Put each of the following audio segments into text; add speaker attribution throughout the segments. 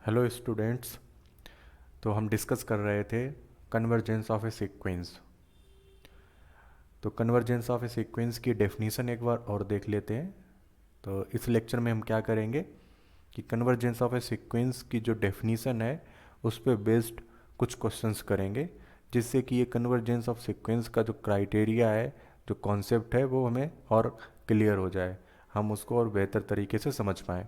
Speaker 1: Hello students. तो हम discuss कर रहे थे कन्वर्जेंस ऑफ ए सीक्वेंस। तो कन्वर्जेंस ऑफ ए सीक्वेंस की डेफिनीशन एक बार और देख लेते हैं। तो इस लेक्चर में हम क्या करेंगे कि कन्वर्जेंस ऑफ ए सीक्वेंस की जो डेफिनीशन है उस पर बेस्ड कुछ क्वेश्चंस करेंगे, जिससे कि ये कन्वर्जेंस ऑफ सीक्वेंस का जो क्राइटेरिया है, जो कॉन्सेप्ट है, वो हमें और क्लियर हो जाए, हम उसको और बेहतर तरीके से समझ पाएँ।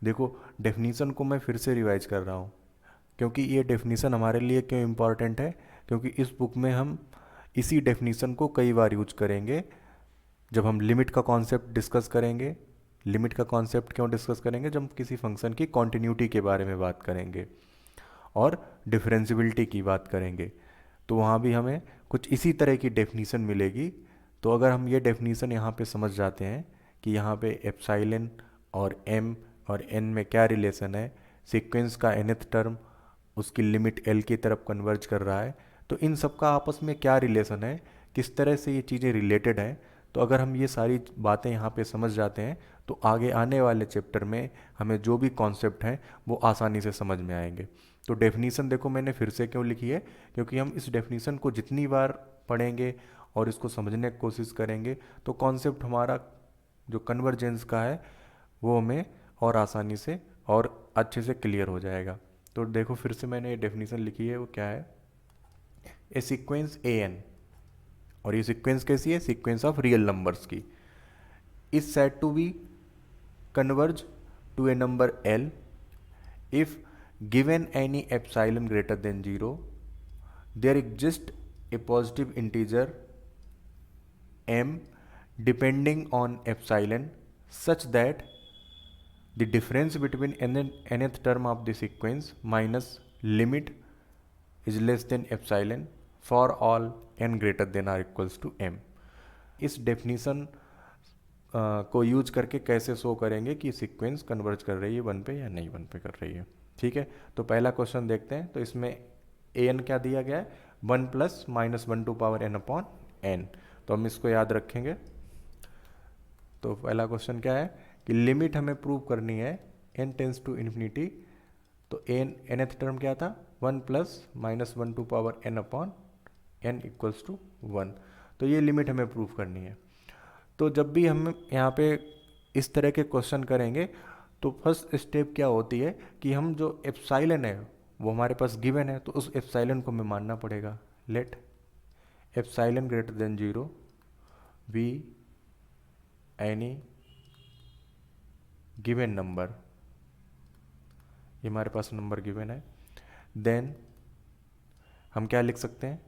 Speaker 1: देखो, डेफिनीशन को मैं फिर से रिवाइज कर रहा हूँ, क्योंकि ये डेफिनीशन हमारे लिए क्यों इम्पॉर्टेंट है। क्योंकि इस बुक में हम इसी डेफिनीशन को कई बार यूज करेंगे जब हम लिमिट का कॉन्सेप्ट डिस्कस करेंगे। लिमिट का कॉन्सेप्ट क्यों डिस्कस करेंगे? जब हम किसी फंक्शन की कॉन्टिन्यूटी के बारे में बात करेंगे और डिफरेंशिबिलिटी की बात करेंगे, तो वहाँ भी हमें कुछ इसी तरह की डेफिनीशन मिलेगी। तो अगर हम ये डेफिनीशन यहाँ पे समझ जाते हैं कि यहाँ पे एप्साइलन और एम और एन में क्या रिलेशन है, सीक्वेंस का nth टर्म उसकी लिमिट एल की तरफ कन्वर्ज कर रहा है, तो इन सब का आपस में क्या रिलेशन है, किस तरह से ये चीज़ें रिलेटेड हैं। तो अगर हम ये सारी बातें यहाँ पे समझ जाते हैं तो आगे आने वाले चैप्टर में हमें जो भी कॉन्सेप्ट हैं वो आसानी से समझ में आएंगे। तो डेफिनीशन देखो मैंने फिर से क्यों लिखी है, क्योंकि हम इस डेफिनीशन को जितनी बार पढ़ेंगे और इसको समझने की कोशिश करेंगे तो कॉन्सेप्ट हमारा जो कन्वर्जेंस का है वो हमें और आसानी से और अच्छे से क्लियर हो जाएगा। तो देखो फिर से मैंने ये डेफिनीशन लिखी है, वो क्या है? ए सीक्वेंस ए एन, और ये सीक्वेंस कैसी है? सीक्वेंस ऑफ रियल नंबर्स की। Is said to be converge to a number L if given any epsilon greater than 0, there exists a positive integer m depending on epsilon such that the difference between nth term of the sequence minus limit is less than epsilon for all n greater than or equals to m। इस definition को use करके कैसे show करेंगे कि sequence converge कर रही है one पे या नहीं वन पे कर रही है। ठीक है, तो पहला क्वेश्चन देखते हैं। तो इसमें ए एन क्या दिया गया है? 1 + -1/n/n। तो हम इसको याद रखेंगे। तो पहला क्वेश्चन क्या है कि लिमिट हमें प्रूव करनी है n टेंस टू इन्फिनिटी। तो एन nth टर्म क्या था? 1 + -1/n/n = 1। तो ये लिमिट हमें प्रूव करनी है। तो जब भी हम यहाँ पे इस तरह के क्वेश्चन करेंगे तो फर्स्ट स्टेप क्या होती है कि हम जो एप्साइलन है वो हमारे पास गिवन है, तो उस एप्साइलन को हमें मानना पड़ेगा। Let epsilon greater than 0 be any given number. ये हमारे पास नंबर गिवन है। देन हम क्या लिख सकते हैं?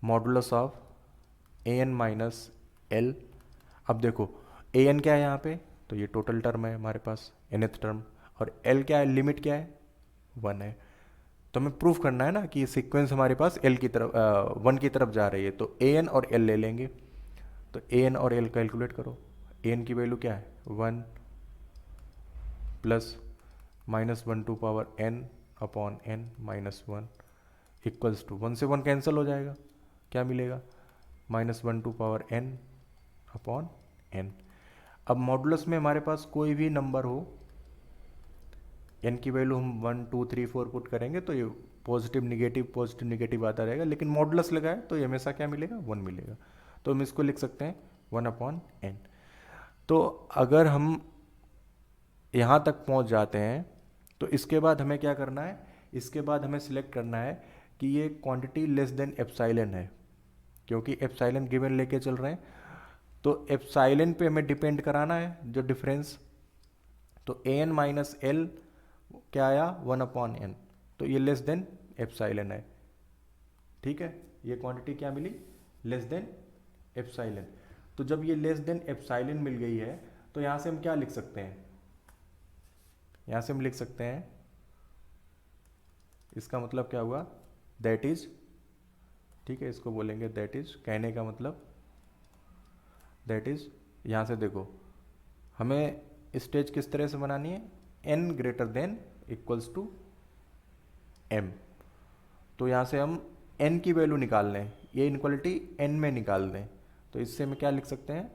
Speaker 1: Modulus of A N minus L. अब देखो ए एन क्या है यहाँ पे? तो ये टोटल टर्म है हमारे पास, nth टर्म। और एल क्या है? लिमिट क्या है? 1 है। तो हमें प्रूफ करना है ना कि ये सीक्वेंस हमारे पास एल की तरफ 1 की तरफ जा रही है। तो ए एन और एल ले लेंगे। तो ए एन और एल कैलकुलेट करो। ए एन की वैल्यू क्या है? 1 + -1/n/n-1 इक्वल्स टू 1 से 1 कैंसिल हो जाएगा। क्या मिलेगा? -1/n/n। अब मॉडुलस में हमारे पास कोई भी नंबर हो, n की वैल्यू हम 1 2 3 4 पुट करेंगे तो ये पॉजिटिव निगेटिव आता रहेगा, लेकिन मॉडुलस लगाए तो ये हमेशा क्या मिलेगा? 1 मिलेगा। तो हम इसको लिख सकते हैं 1/n। तो अगर हम यहाँ तक पहुँच जाते हैं तो इसके बाद हमें क्या करना है? इसके बाद हमें सिलेक्ट करना है कि ये क्वांटिटी लेस देन एप्साइलन है, क्योंकि एप्साइलन गिवन लेके चल रहे हैं। तो एप्साइलन पे हमें डिपेंड कराना है जो डिफरेंस। तो ए एन माइनस एल क्या आया? 1/n। तो ये लेस देन एप्साइलन है। ठीक है, ये क्वांटिटी क्या मिली? Less than epsilon. तो जब ये लेस देन एप्साइलन मिल गई है तो यहाँ से हम क्या लिख सकते हैं? यहाँ से हम लिख सकते हैं, इसका मतलब क्या हुआ? दैट इज, ठीक है, इसको बोलेंगे दैट इज। कहने का मतलब दैट इज, यहाँ से देखो हमें स्टेज किस तरह से बनानी है? n greater than equals to m। तो यहाँ से हम n की वैल्यू निकाल लें, ये इनक्वालिटी n में निकाल दें। तो इससे हम क्या लिख सकते हैं?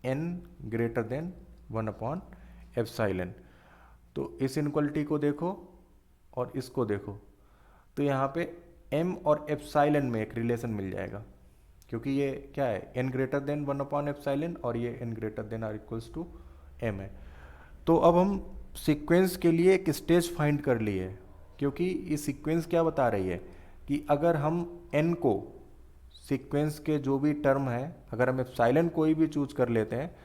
Speaker 1: n ग्रेटर देन 1/एप्साइलन। तो इस इनक्वलिटी को देखो और इसको देखो, तो यहाँ पे m और एप्साइलन में एक रिलेशन मिल जाएगा, क्योंकि ये क्या है, n ग्रेटर देन 1/एप्साइलन और ये n greater than or equals to m है। तो अब हम सीक्वेंस के लिए एक स्टेज फाइंड कर लिए, क्योंकि ये सीक्वेंस क्या बता रही है कि अगर हम n को, सीक्वेंस के जो भी टर्म है, अगर हम एप्साइलन कोई भी चूज कर लेते हैं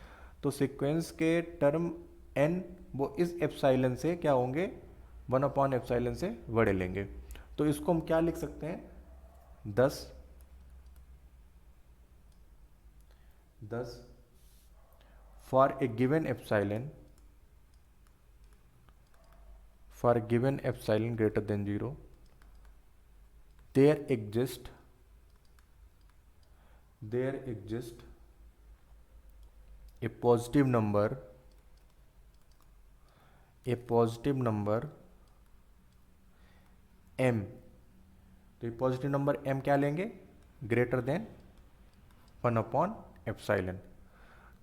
Speaker 1: तो सीक्वेंस के टर्म n वो इस एप्साइलन से क्या होंगे, 1/एप्साइलन से बड़े लेंगे। तो इसको हम क्या लिख सकते हैं, 10 for a given epsilon, for a given epsilon greater than 0 there exists a positive number m। तो ये पॉजिटिव नंबर m क्या लेंगे, ग्रेटर देन 1/एप्साइलन।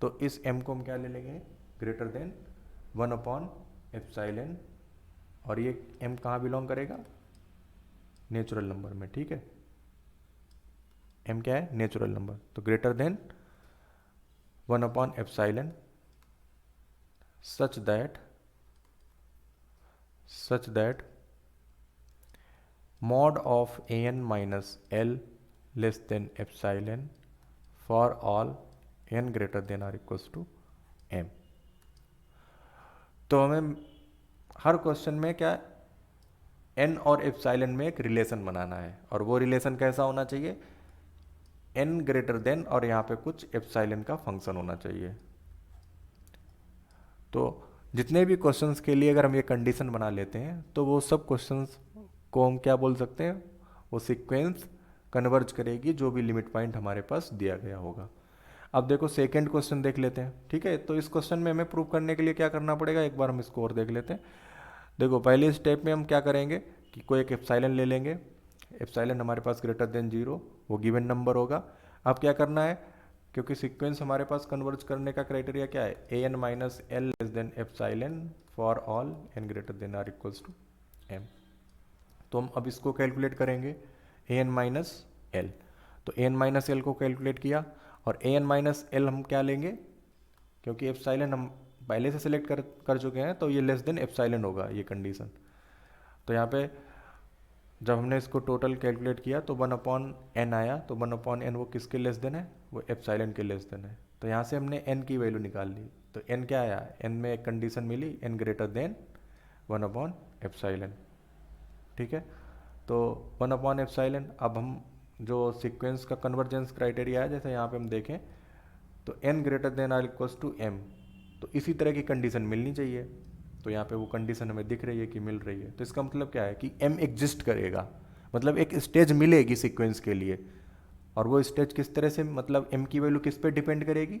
Speaker 1: तो इस m को हम क्या ले लेंगे, ग्रेटर देन 1/एप्साइलन, और ये m कहाँ बिलोंग करेगा, नेचुरल नंबर में। ठीक है, m क्या है, नेचुरल नंबर। तो ग्रेटर देन 1/एप्साइलन such that mod of an minus l less than epsilon for all n greater than or equals to m। तो हमें हर क्वेश्चन में क्या, n और एप्साइलन में एक रिलेशन बनाना है, और वो रिलेशन कैसा होना चाहिए, n ग्रेटर देन और यहाँ पे कुछ एप्साइलन का फंक्शन होना चाहिए। तो जितने भी क्वेश्चंस के लिए अगर हम ये कंडीशन बना लेते हैं तो वो सब क्वेश्चंस को हम क्या बोल सकते हैं, वो सीक्वेंस कन्वर्ज करेगी जो भी लिमिट पॉइंट हमारे पास दिया गया होगा। अब देखो सेकंड क्वेश्चन देख लेते हैं। ठीक है, तो इस क्वेश्चन में हमें प्रूव करने के लिए क्या करना पड़ेगा, एक बार हम इसको और देख लेते हैं। देखो पहले स्टेप में हम क्या करेंगे कि कोई एक एप्साइलन ले लेंगे, एप्साइलन हमारे पास ग्रेटर देन 0, वो गिवन नंबर होगा। अब क्या करना है, क्योंकि सीक्वेंस हमारे पास कन्वर्ज करने का क्राइटेरिया क्या है, an minus L less than epsilon for all n greater than or equals to m। तो हम अब इसको कैलकुलेट करेंगे an माइनस एल। तो an माइनस एल को कैलकुलेट किया, और an माइनस एल हम क्या लेंगे, क्योंकि एप्साइलन हम पहले से सिलेक्ट कर चुके हैं तो ये लेस देन एप्साइलन होगा ये कंडीशन। तो यहाँ पे जब हमने इसको टोटल कैलकुलेट किया तो 1/n आया, तो 1/n वो किसके लेस देन है, वो एप्साइलन के लेस देन है। तो यहाँ से हमने n की वैल्यू निकाल ली, तो n क्या आया, n में एक कंडीशन मिली, n ग्रेटर देन 1/एप्साइलन। ठीक है, तो 1/एप्साइलन। अब हम जो सीक्वेंस का कन्वर्जेंस क्राइटेरिया है, जैसे यहाँ पे हम देखें तो n greater than or equals to m, तो इसी तरह की कंडीशन मिलनी चाहिए। तो यहाँ पे वो कंडीशन हमें दिख रही है कि मिल रही है, तो इसका मतलब क्या है कि m एग्जिस्ट करेगा, मतलब एक स्टेज मिलेगी सीक्वेंस के लिए। और वो स्टेज किस तरह से, मतलब m की वैल्यू किस पे डिपेंड करेगी,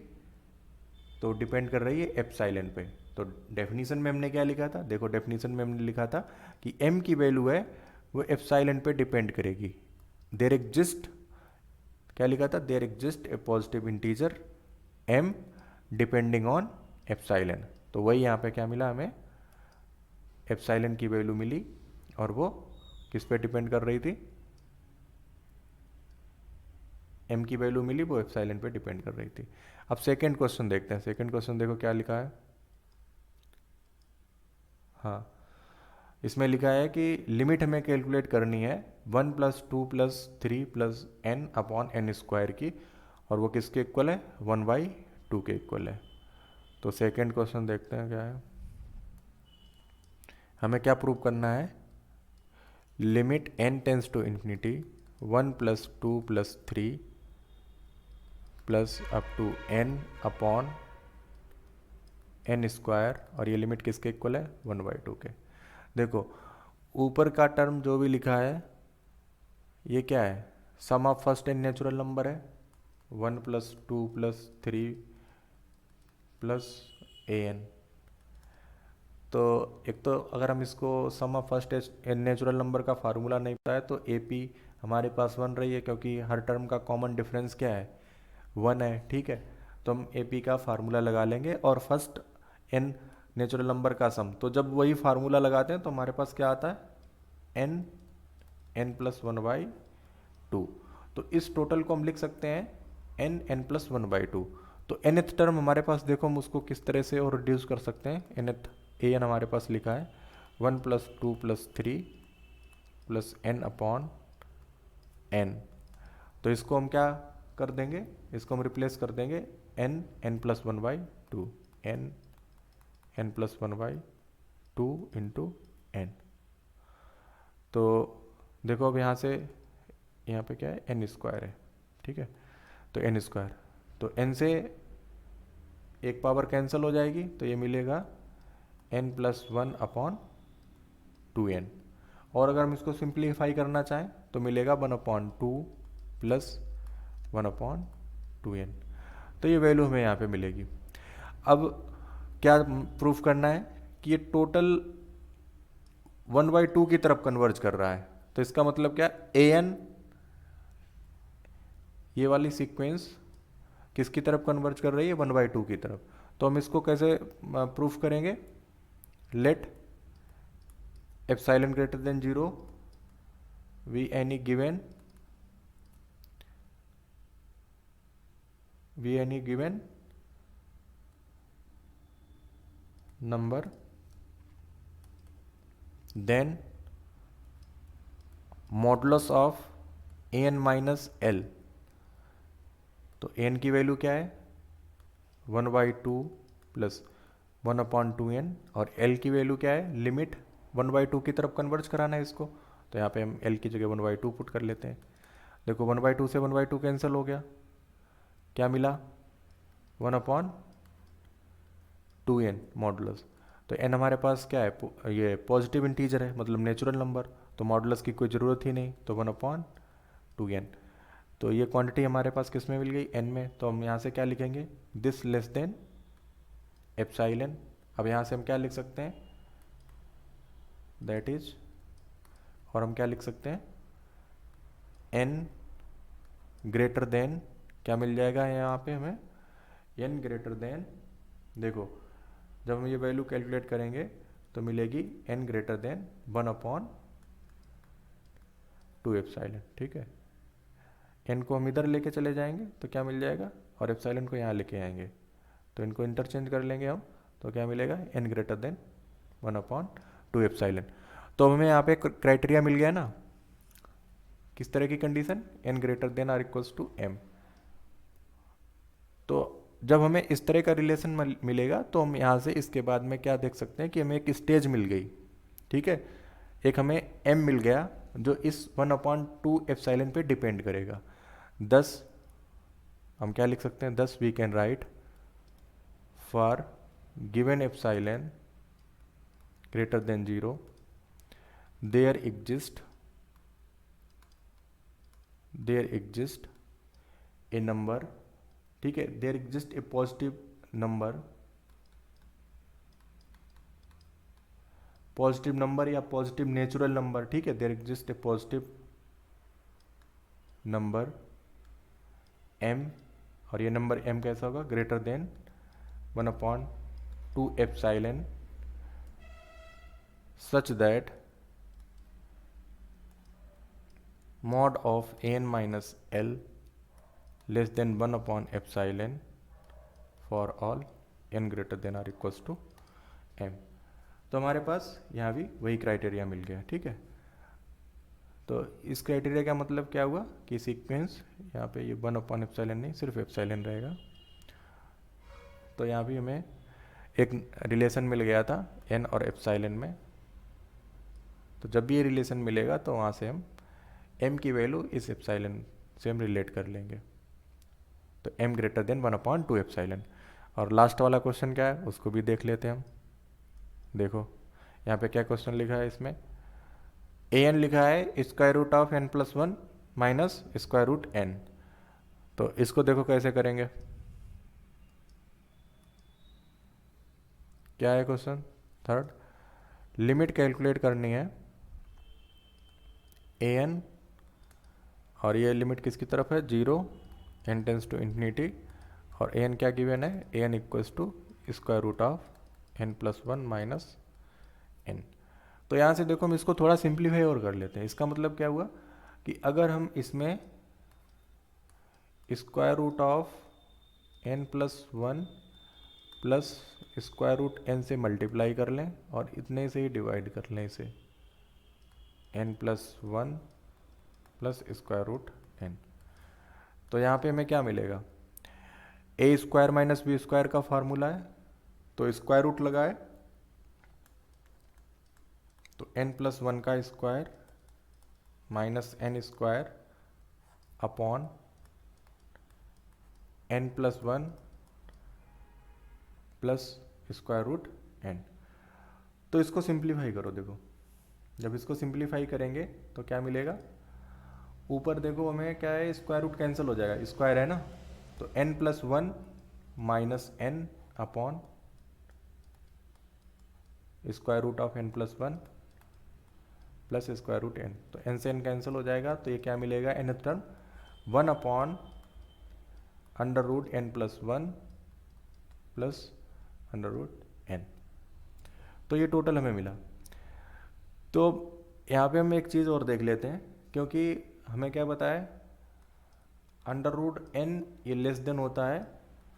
Speaker 1: तो डिपेंड कर रही है एप्साइलन पे। तो डेफिनीशन में हमने क्या लिखा था, देखो डेफिनीशन में हमने लिखा था कि m की वैल्यू है वो एप्साइलन पे डिपेंड करेगी। देयर एग्जिस्ट, क्या लिखा था, there exist a positive integer m depending on epsilon. तो वही यहाँ पे क्या मिला हमें, एप्साइलन की वैल्यू मिली, और वो किस पे डिपेंड कर रही थी, m की वैल्यू मिली, वो एप्साइलन पे डिपेंड कर रही थी। अब सेकंड क्वेश्चन देखते हैं। सेकंड क्वेश्चन देखो क्या लिखा है, हाँ इसमें लिखा है कि लिमिट हमें कैलकुलेट करनी है 1 + 2 + 3 + n/n² की, और वो किसके इक्वल है, 1/2 के इक्वल है। तो सेकंड क्वेश्चन देखते हैं क्या है, हमें क्या प्रूव करना है, limit n tends to infinity 1 + 2 + 3 + up to n/n², और ये लिमिट किसके इक्वल है, 1/2 के। देखो ऊपर का टर्म जो भी लिखा है ये क्या है, sum of first n natural number है, 1 + 2 + 3 + an। तो एक तो अगर हम इसको sum of first n natural number का फार्मूला नहीं पता है तो AP हमारे पास 1 रही है, क्योंकि हर टर्म का कॉमन डिफरेंस क्या है, 1 है। ठीक है, तो हम AP का फार्मूला लगा लेंगे, और फर्स्ट n नेचुरल नंबर का सम। तो जब वही फार्मूला लगाते हैं तो हमारे पास क्या आता है, n n+1/2। तो इस टोटल को हम लिख सकते हैं n+1/2। तो nth टर्म हमारे पास देखो, हम उसको किस तरह से और रिड्यूस कर सकते हैं। nth an हमारे पास लिखा है 1 + 2 + 3 + n/n। तो इसको हम क्या कर देंगे, इसको हम रिप्लेस कर देंगे n+1/2 n+1/2 इंटू n। तो देखो अब यहाँ से यहाँ पे क्या है, n² है, ठीक है। तो n², तो n से एक पावर कैंसिल हो जाएगी, तो ये मिलेगा n+1/2n। और अगर हम इसको सिंप्लीफाई करना चाहें तो मिलेगा 1/2 + 1/2n। तो ये वैल्यू हमें यहाँ पे मिलेगी। अब क्या प्रूफ करना है कि ये टोटल 1/2 की तरफ कन्वर्ज कर रहा है। तो इसका मतलब क्या, an ये वाली सीक्वेंस किसकी तरफ कन्वर्ज कर रही है, 1/2 की तरफ। तो हम इसको कैसे प्रूफ करेंगे, let epsilon greater than 0 be any given number then modulus of an minus l। तो n की वैल्यू क्या है, 1/2 + 1/2n, और l की वैल्यू क्या है, लिमिट 1/2 की तरफ कन्वर्ज कराना है इसको। तो यहाँ पे हम l की जगह 1/2 पुट कर लेते हैं। देखो 1/2 से 1/2 कैंसिल हो गया, क्या मिला, 1/2n मॉडुलस। तो n हमारे पास क्या है, ये पॉजिटिव इंटीजर है, मतलब नेचुरल नंबर, तो मॉडुलस की कोई ज़रूरत ही नहीं, तो 1/2n। तो ये क्वांटिटी हमारे पास किस में मिल गई, n में। तो हम यहाँ से क्या लिखेंगे, दिस लेस देन एप्सिलॉन। अब यहाँ से हम क्या लिख सकते हैं, दैट इज, और हम क्या लिख सकते हैं, n ग्रेटर देन, क्या मिल जाएगा यहाँ पे हमें, n ग्रेटर देन, देखो जब हम ये वैल्यू कैलकुलेट करेंगे तो मिलेगी n ग्रेटर देन 1/2 एप्सिलॉन, ठीक है। n को हम इधर लेके चले जाएंगे तो क्या मिल जाएगा, और एप्सिलॉन को यहाँ लेके आएंगे, तो इनको इंटरचेंज कर लेंगे हम, तो क्या मिलेगा, n ग्रेटर देन 1/2 एप्सिलॉन। तो हमें यहाँ पे क्राइटेरिया मिल गया ना, किस तरह की condition, n greater than or equals to m। तो जब हमें इस तरह का रिलेशन मिलेगा तो हम यहाँ से इसके बाद में क्या देख सकते हैं कि हमें एक स्टेज मिल गई, ठीक है। एक हमें m मिल गया जो इस 1/2 एप्सिलॉन पे डिपेंड करेगा। 10 हम क्या लिख सकते हैं, 10 we can write for given epsilon greater than 0 there exist a number, ठीक है, there exist a positive number या पॉजिटिव नेचुरल नंबर, ठीक है, there exist a positive number m, और ये नंबर m कैसा होगा, ग्रेटर देन 1/2 एप्सिलॉन, such that mod of an minus l less than 1/epsilon for all n greater than or equals to m। तो हमारे पास यहाँ भी वही क्राइटेरिया मिल गया, ठीक है। तो इस क्राइटेरिया का मतलब क्या हुआ कि सीक्वेंस यहाँ पे ये 1/epsilon नहीं, सिर्फ एप्सिलॉन रहेगा। तो यहाँ भी हमें एक रिलेशन मिल गया था n और एप्सिलॉन में। तो जब भी ये रिलेशन मिलेगा तो वहाँ से हम m की वैल्यू इस एप्सिलॉन से हम रिलेट कर लेंगे। तो m ग्रेटर देन 1/2 एप्सिलॉन। और लास्ट वाला क्वेश्चन क्या है उसको भी देख लेते हैं हम। देखो यहाँ पे क्या क्वेश्चन लिखा है, इसमें an लिखा है square root of n+1 minus square root n। तो इसको देखो कैसे करेंगे, क्या है क्वेश्चन, थर्ड, लिमिट कैलकुलेट करनी है an, और ये लिमिट किसकी तरफ है, 0, n टेंस टू इंफिनिटी, और an क्या गिवन है, an equals to square root of n+1 minus n। तो यहाँ से देखो हम इसको थोड़ा सिंप्लीफाई और कर लेते हैं। इसका मतलब क्या हुआ कि अगर हम इसमें square root of n+1 plus square root n से मल्टीप्लाई कर लें और इतने से ही डिवाइड कर लें इसे, n+1 plus square root n, तो यहाँ पे हमें क्या मिलेगा, A square minus B square का फार्मूला है, तो स्क्वायर रूट लगाए तो n+1 का square minus n square upon n+1 plus square root n। तो इसको सिंप्लीफाई करो, देखो जब इसको सिंप्लीफाई करेंगे तो क्या मिलेगा, ऊपर देखो हमें क्या है, स्क्वायर रूट कैंसिल हो जाएगा, स्क्वायर है ना, तो n+1 minus n upon square root of n+1 plus square root n, तो n से n कैंसिल हो जाएगा, तो ये क्या मिलेगा, n term 1 upon under root n+1 plus under root n। तो ये टोटल हमें मिला। तो यहाँ पे हम एक चीज़ और देख लेते हैं, क्योंकि हमें क्या बताया, अंडर रूट n ये लेस देन होता है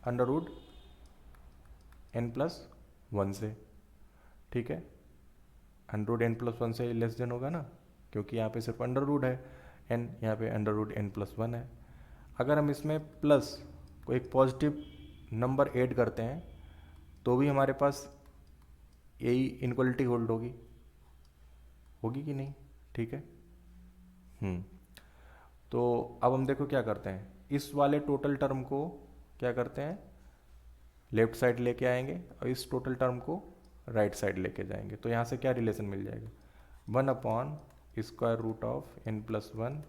Speaker 1: अंडर रूट n+1 से, ठीक है, अंडर रूट n+1 से लेस देन होगा ना, क्योंकि यहाँ पे सिर्फ अंडर रूट है n, यहाँ पे अंडर रूट n+1 है। अगर हम इसमें प्लस को एक पॉजिटिव नंबर ऐड करते हैं तो भी हमारे पास यही इनक्वलिटी होल्ड होगी, होगी कि नहीं, ठीक है। तो अब हम देखो क्या करते हैं, इस वाले टोटल टर्म को क्या करते हैं, लेफ्ट साइड लेके आएंगे और इस टोटल टर्म को राइट साइड लेके जाएंगे, तो यहाँ से क्या रिलेशन मिल जाएगा, 1 upon square root of n+1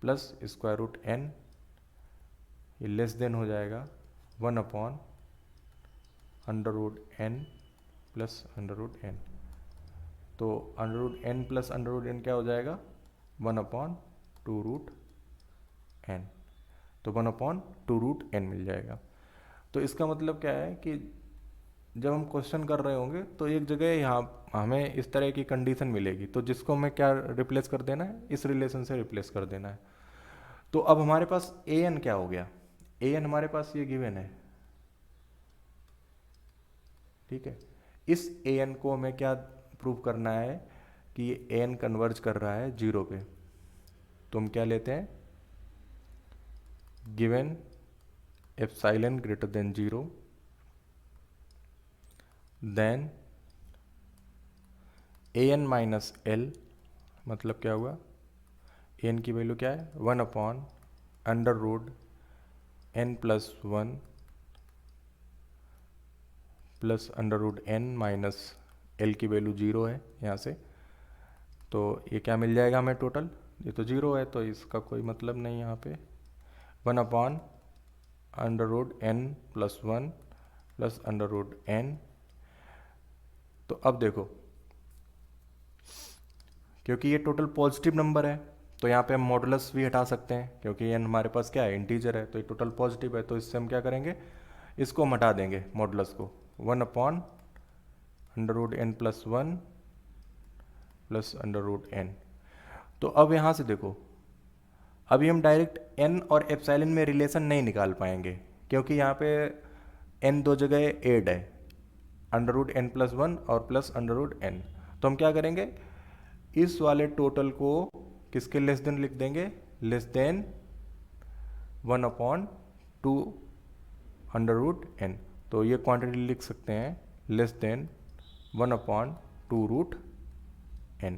Speaker 1: plus square root n, ये लेस देन हो जाएगा 1 upon under root n plus under root n, तो under root n plus under root n क्या हो जाएगा, 1 अपॉन 2 रूट n, तो 1 अपॉन 2 रूट n मिल जाएगा। तो इसका मतलब क्या है कि जब हम क्वेश्चन कर रहे होंगे तो एक जगह यहाँ हमें इस तरह की कंडीशन मिलेगी, तो जिसको हमें क्या रिप्लेस कर देना है, इस रिलेशन से रिप्लेस कर देना है। तो अब हमारे पास ए एन क्या हो गया, ए एन हमारे पास ये गिवन है, ठीक है। इस ए एन को हमें क्या प्रूव करना है कि ये ए एन कन्वर्ज कर रहा है 0 पे, तो हम क्या लेते हैं, given epsilon greater than 0 then a N minus l, मतलब क्या हुआ, ए एन की वैल्यू क्या है, 1 upon under root n+1 plus under root n minus L की वैल्यू 0 है यहाँ से, तो ये क्या मिल जाएगा हमें टोटल, ये तो 0 है तो इसका कोई मतलब नहीं यहाँ पे, 1 upon under root n+1 plus under root n। तो अब देखो, क्योंकि ये टोटल पॉजिटिव नंबर है तो यहाँ पे हम मॉडुलस भी हटा सकते हैं, क्योंकि ये हमारे पास क्या है, इंटीजर है, तो ये टोटल पॉजिटिव है, तो इससे हम क्या करेंगे, इसको हम हटा देंगे मॉडुलस को, 1 upon under root n+1 plus under root n। तो अब यहाँ से देखो, अभी हम डायरेक्ट n और एप्सिलॉन में रिलेशन नहीं निकाल पाएंगे, क्योंकि यहाँ पे n दो जगह ऐड है, अंडर रूट n+1 और प्लस अंडर रूट n। तो हम क्या करेंगे, इस वाले टोटल को किसके लेस देन लिख देंगे, less than 1 upon 2 under root n, तो ये क्वांटिटी लिख सकते हैं less than 1 upon 2 root n।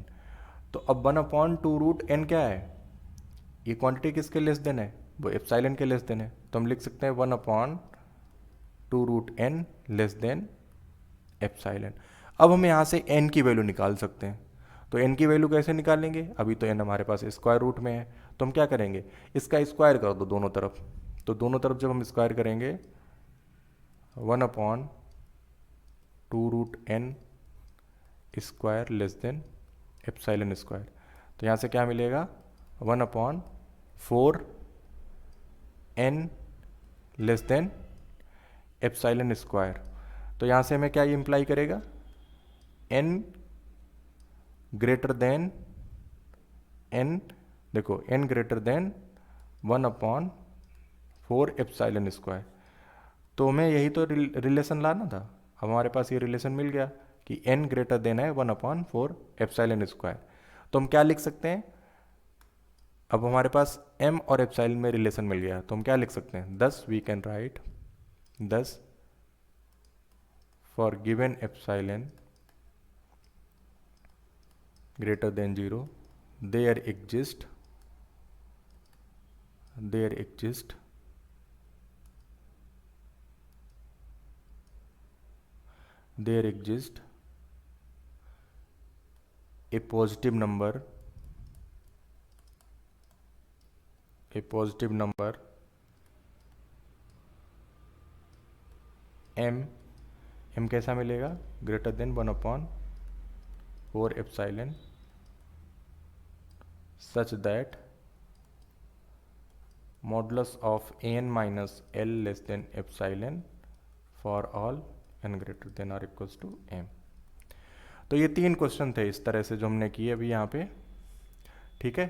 Speaker 1: तो अब 1 अपॉन 2 रूट n क्या है, ये क्वांटिटी किसके लेस देन है, वो एप्सिलॉन के लेस देन है, तो हम लिख सकते हैं 1 upon 2 root n less than epsilon. अब हम यहाँ से n की वैल्यू निकाल सकते हैं, तो n की वैल्यू कैसे निकालेंगे, अभी तो n हमारे पास स्क्वायर रूट में है, तो हम क्या करेंगे, इसका स्क्वायर कर दो दोनों तरफ, तो दोनों तरफ जब हम स्क्वायर करेंगे 1 upon 2 root n square less than epsilon square, तो यहाँ से क्या मिलेगा, 1 upon 4 n less than epsilon square. तो यहाँ से हमें क्या ये इम्प्लाई करेगा, n ग्रेटर देन n, देखो n greater than 1/4 epsilon square. तो हमें यही तो रिलेशन लाना था। अब हमारे पास ये रिलेशन मिल गया कि n ग्रेटर देन है 1/4 एप्सिलॉन स्क्वायर। तो हम क्या लिख सकते हैं, अब हमारे पास m और एप्सिलॉन में रिलेशन मिल गया, तो हम क्या लिख सकते हैं, thus we can write, thus for given epsilon greater than 0 there exist a positive number m कैसा मिलेगा, greater than 1/4 epsilon, such that modulus of an minus l less than epsilon for all n greater then और equals to m। तो ये 3 question थे इस तरह से जो हमने किए अभी यहाँ पे, ठीक है।